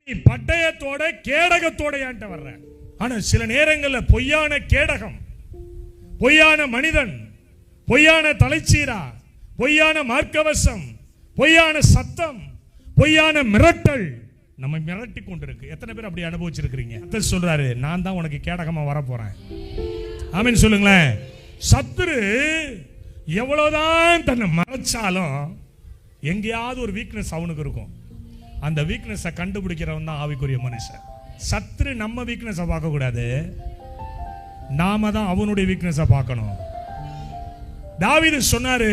நீ பட்டயத்தோட கேடகத்தோட ஏன்ட்ட வர்ற. ஆனா சில நேரங்கள்ல பொய்யான கேடகம், பொய்யான மனிதன், பொய்யான தலைச்சீரா, பொய்யான மார்க்கவசம், பொய்யான சத்தம், பொய்யான மிரட்டல் நம்ம மிரட்டி கொண்டிருக்கு. எத்தனை பேர் அப்படி அனுபவிச்சிருக்கிறீங்க? கர்த்தர் சொல்றாரு, நான் தான் உனக்கு கேடகமா வர போறேன். ஆமென் சொல்லுங்களேன். சத்துரு எவ்வளவுதான் தன்னை மறைச்சாலும் எங்கேயாவது ஒரு வீக்னஸ் அவனுக்கு இருக்கும். அந்த வீக்னஸை கண்டுபிடிக்கிறவன் தான் ஆவிக்குரிய மனுஷன். சத்துரு நம்ம வீக்னஸை பார்க்க கூடாது, நாம தான் அவனுடைய வீக்னஸை பார்க்கணும். தாவீது சொன்னாரு,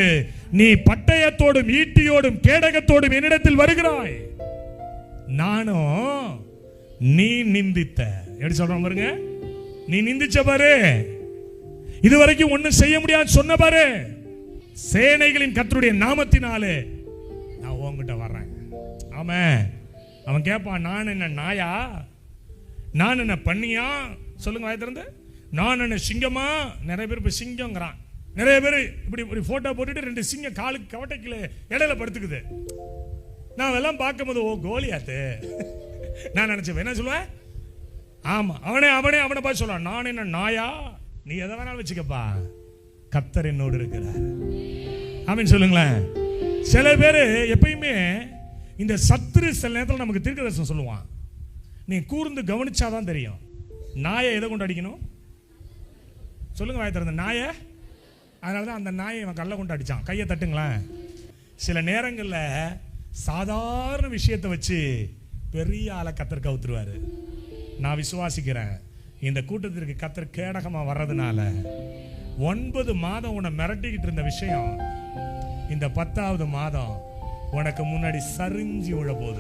நீ பட்டயத்தோடும் ஈட்டியோடும் கேடகத்தோடும் என்னிடத்தில் வருகிறாய், நானும் நீ நிந்தித்த. எப்படி சொல்றோம் பாருங்க, நீ நிந்திச்ச பாரு, இதுவரைக்கும் ஒன்னும் செய்ய முடியாது சொன்ன பாரு, சேனைகளின் கர்த்தருடைய நாமத்தினாலே நான் உன்கிட்ட வர்றேன். ஆமென். அவன் கேட்பான், நான் என்ன நாயா, நான் என்ன பண்ணியா? சொல்லுங்க வாய் திறந்து. நான் என்ன சிங்கமா? நிறைய பேர் இப்ப சிங்கங்கிறான். நிறைய பேர் இப்படி ஒரு போட்டோ போட்டுட்டு 2 சிங்கம் காலுக்கு கவட்டைக்குள்ள இடையில படுத்துக்குது. நான் அதெல்லாம் பார்க்கும்போது ஓ கோலியாத்து நான் நினைச்சேன். என்ன சொல்லுவேன்? ஆமா, அவனே பார்த்து சொல்லுவான், நான் என்ன நாயா? நீ எதை வேணாலும் வச்சுக்கப்பா, கர்த்தர் என்னோடு இருக்கிறார். ஆமென் சொல்லுங்களேன். சில பேர் எப்பயுமே இந்த சத்துரு சில நேரத்தில் நமக்கு தீர்க்கதரிசனம் சொல்லுவான். நீ கூர்ந்து கவனிச்சாதான் தெரியும். நாயை எதை கொண்டு அடிக்கணும்? சொல்லுங்க வாய் திறந்து. நாயை, அதனாலதான் அந்த நாயை இவன் கல்லை கொண்டு அடிச்சான். கையை தட்டுங்களேன். சில நேரங்களில் சாதாரண விஷயத்தை வச்சு பெரிய ஆளை கர்த்தர் கவுத்துருவாரு. நான் விசுவாசிக்கிறேன், இந்த கூட்டத்திற்கு கர்த்தர் கேடகமா வர்றதுனால 9 மாதம் உன்னை மிரட்டிக்கிட்டு இருந்த விஷயம் இந்த 10வது மாதம் உனக்கு முன்னாடி சரிஞ்சு விழ போகுது.